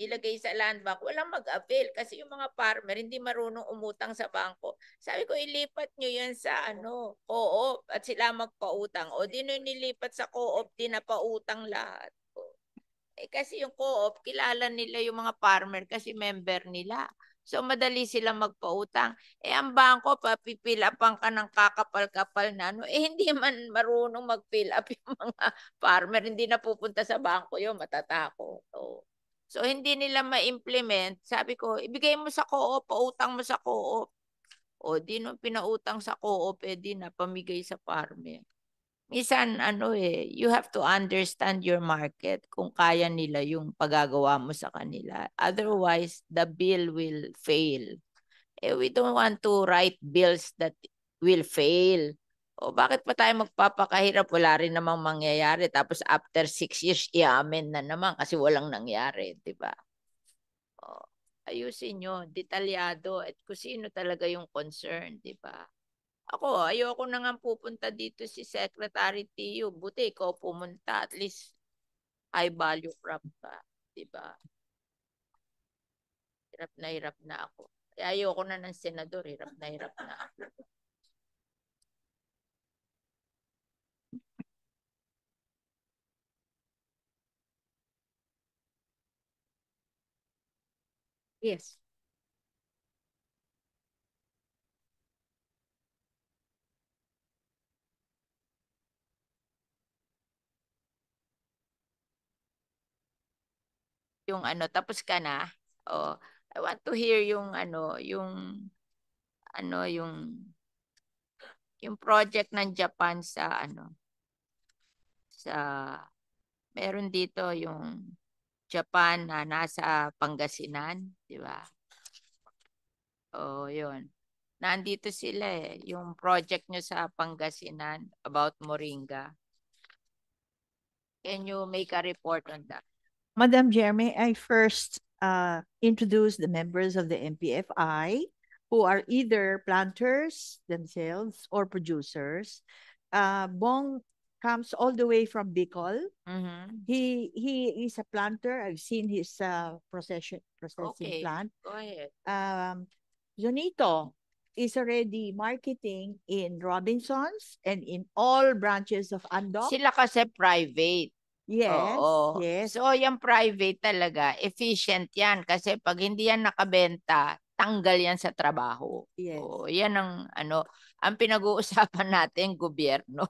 ilagay sa land bank, walang mag-avail kasi yung mga farmer hindi marunong umutang sa bangko. Sabi ko, ilipat nyo yan sa co-op at sila magpautang. O di nung nilipat sa co-op, di na pautang lahat. Kasi yung co-op, kilala nila yung mga farmer kasi member nila. So, madali silang magpautang. Ang bangko, papipill upan ka ng kakapal-kapal na hindi man marunong mag-fill up yung mga farmer. Hindi na pupunta sa bangko yun, matatakot. So, hindi nila ma-implement. Sabi ko, ibigay mo sa co-op, pautang mo sa co-op. Di nung pinautang sa co-op, di na pamigay sa farmer. Minsan, you have to understand your market kung kaya nila yung paggagawa mo sa kanila. Otherwise, the bill will fail. We don't want to write bills that will fail. Bakit pa tayo magpapakahirap? Wala rin namang mangyayari. Tapos after 6 years, i-amen na naman kasi walang nangyari, di ba? Ayusin nyo, detalyado, at kung sino talaga yung concern, di ba? Ako, ayoko na nga pupunta dito si Secretary Tio. Buti ikaw pumunta. At least high value crop ka. Diba? Hirap na ako. Kaya ayoko na ng senador. Hirap na ako. Yes. Yung tapos ka na? I want to hear yung yung project ng Japan sa meron dito yung Japan na nasa Pangasinan, di ba? Yun. Nandito sila yung project nyo sa Pangasinan about Moringa. Can you make a report on that? Madam Chair, may I first introduce the members of the MPFI who are either planters themselves or producers. Bong comes all the way from Bicol. He is a planter. I've seen his processing plant. Go ahead. Jonito is already marketing in Robinsons and in all branches of Andok. Sila kasi private. Yes, yes. So, yung private talaga, efficient yan. Kasi pag hindi yan nakabenta, tanggal yan sa trabaho. Yes. Yan ang pinag-uusapan natin, gobyerno.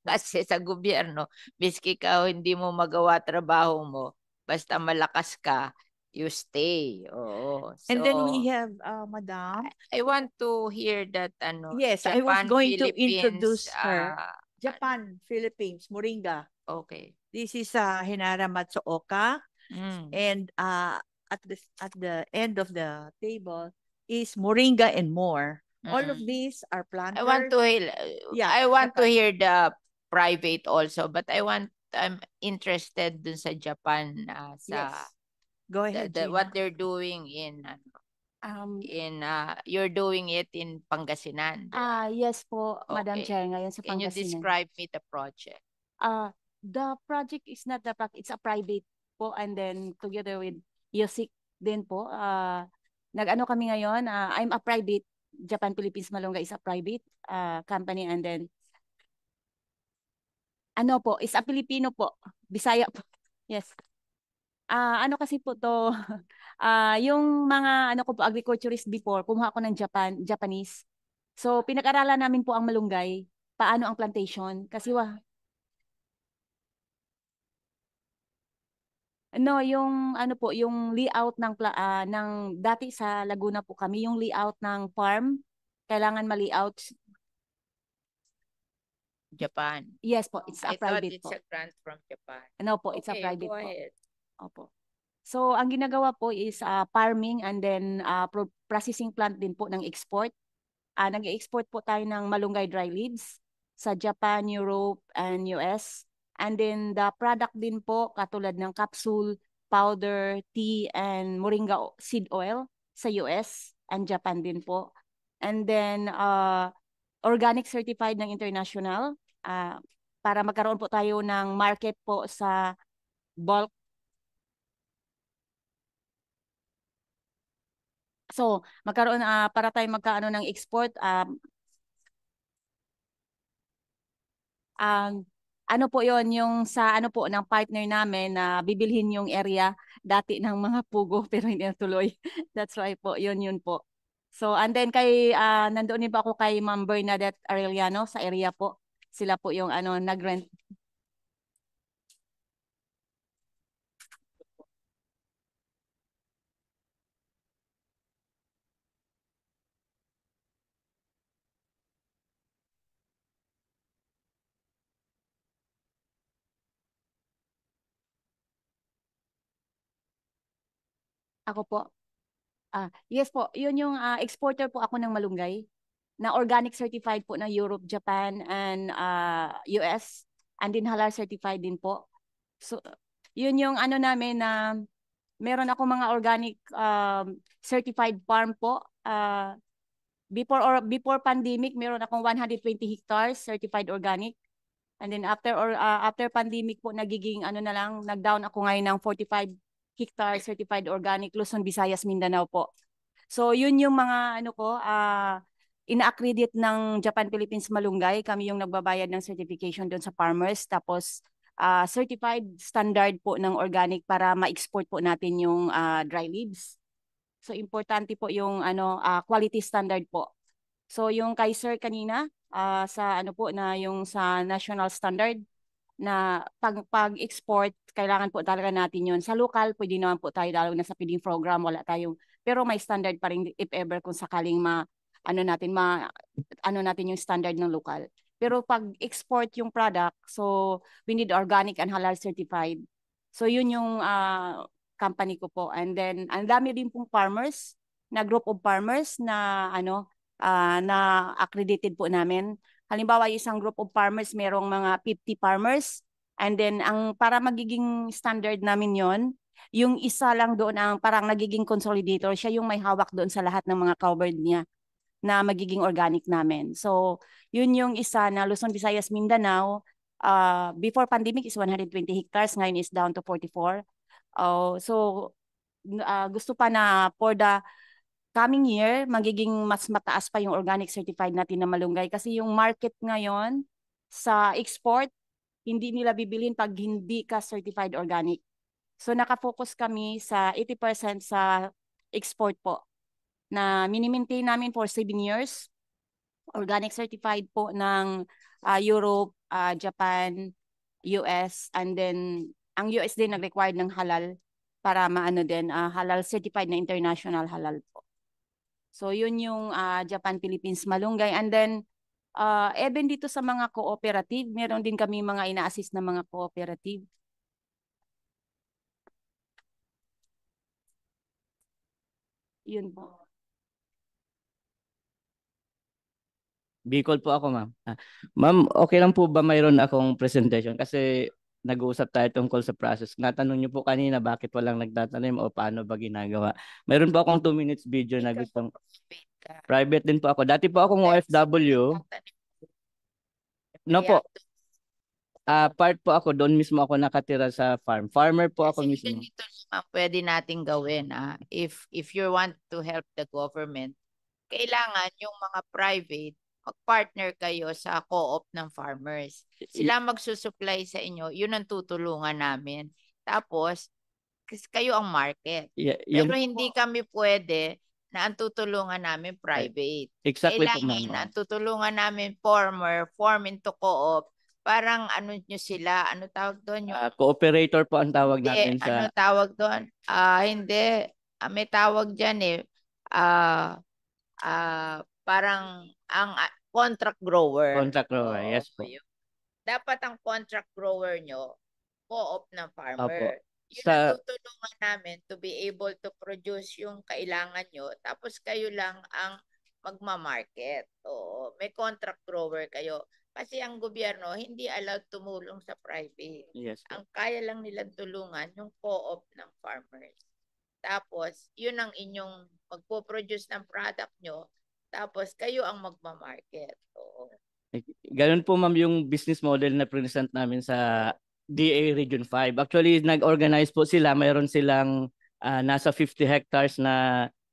Kasi sa gobyerno, miski ka hindi mo magawa trabaho mo, basta malakas ka, you stay. And then we have, Madam. I want to hear that, Yes, Japan, I was going to Philippines, introduce her. Japan, Philippines, Moringa. Okay. This is Hinara Matsuoka. And at the end of the table is Moringa and more. All of these are planters. I want to hear the private also, but I'm interested dun sa Japan Yes. Go ahead, what they're doing in you're doing it in Pangasinan. Yes po, Madam Okay. Chair, ngayon sa Can you Pangasinan. describe me the project? The project is not the project, it's a private po, and then together with Yosik din po. Nag-ano kami ngayon, I'm a private, Japan Philippines Malunga is a private company, and then is a Filipino po, Bisaya po. Yes. Ano kasi po to, yung mga ko po, agriculturist before, kumuha ako ng Japanese. So, pinag-aralan namin po ang malunggay, paano ang plantation. Kasi yung po, yung layout ng dati sa Laguna po kami, yung layout ng farm, kailangan ma-layout. Japan. Yes po, it's a private po. I thought it's a grant from Japan. No po, it's a private go ahead. Opo. So, ang ginagawa po is farming and then processing plant din po ng export. Nag-export po tayo ng malunggay dry leaves sa Japan, Europe, and US. And then the product din po, katulad ng capsule, powder, tea, and moringa seed oil sa US and Japan din po. And then organic certified ng international para magkaroon po tayo ng market po sa bulk So, magkaroon para tayo magkaano ng export, ano po yon yung sa ano po ng partner namin na bibilhin yung area dati ng mga pugo pero hindi natuloy. That's why po, yun po. So, and then nandoon din po ako kay Ma'am Bernadette Arellano sa area po. Sila po yung nag-rent. Ako po. Yes po, yun yung exporter po ako ng malunggay na organic certified po ng Europe, Japan, and US, and din halal certified din po. So, yun yung namin na meron ako mga organic certified farm po. Before pandemic, meron akong 120 hectares certified organic. And then after pandemic po, nag-down ako ngayon ng 45 hectares certified organic, Luzon, Visayas, Mindanao po. So yun yung mga ina-accredit ng Japan Philippines Malunggay. Kami yung nagbabayad ng certification doon sa farmers. Tapos certified standard po ng organic para ma-export po natin yung dry leaves. So importante po yung quality standard po. So yung kay Sir kanina sa yung sa national standard na pag-export, kailangan po talaga natin yun. Sa local, pwede naman po tayo, lalo na sa feeding program, wala tayong, pero may standard pa rin if ever kung sakaling natin yung standard ng local. Pero pag export yung product, so we need organic and halal certified. So yun yung company ko po. And then, ang dami din pong farmers, na group of farmers na na accredited po namin. Halimbawa, isang group of farmers, merong mga 50 farmers. And then, para magiging standard namin yon, yung isa lang doon ang parang nagiging consolidator. Siya yung may hawak doon sa lahat ng mga covered niya na magiging organic namin. So, yun yung isa na Luzon, Visayas, Mindanao. Before pandemic is 120 hectares. Ngayon is down to 44. So, gusto pa na for the coming year, magiging mas mataas pa yung organic certified natin na malunggay kasi yung market ngayon sa export, hindi nila bibilin pag hindi ka certified organic. So nakafocus kami sa 80% sa export po na mini-maintain namin for 7 years. Organic certified po ng Europe, Japan, US, and then ang US din nag-required ng halal para halal certified na international halal po. So yun yung Japan Philippines Malunggay. And then even dito sa mga cooperative, meron din kami mga ina-assist na mga cooperative. Yun po. Bicol po ako, ma'am. Ma'am, okay lang po ba mayroon akong presentation? Kasi nag-uusap tayo tungkol sa process. Natanong niyo po kanina bakit walang nagtatanim o paano ba ginagawa. Mayroon po akong 2 minutes video na gustong private din po ako. Dati po akong OFW. No po. Part po ako, doon mismo ako nakatira sa farm. Farmer po ako mismo. Ito pwede nating gawin. If you want to help the government, kailangan yung mga private mag-partner kayo sa co-op ng farmers. Sila magsusupply sa inyo, yun ang tutulungan namin. Tapos, kayo ang market. Pero hindi kami pwede na ang tutulungan namin private. Exactly po, kailangan ma'am. ang tutulungan namin form into co-op. Parang ano sila, ano tawag doon? Cooperator po ang tawag natin sa... Ano tawag doon? Hindi. May tawag dyan parang ang contract grower. Contract grower, yes po. Dapat ang contract grower nyo, co-op ng farmer. Yun Sa... ang tutulungan namin to be able to produce yung kailangan nyo. Tapos kayo lang ang magmamarket. Oo, may contract grower kayo. Kasi ang gobyerno hindi allowed tumulong sa private. Yes, ang kaya lang nilang tulungan yung co-op ng farmers. Tapos, yun ang inyong magpo-produce ng product nyo. Tapos, kayo ang magmamarket. Oo. Ganun po, ma'am, yung business model na present namin sa DA Region 5. Actually, nag-organize po sila. Mayroon silang nasa 50 hectares na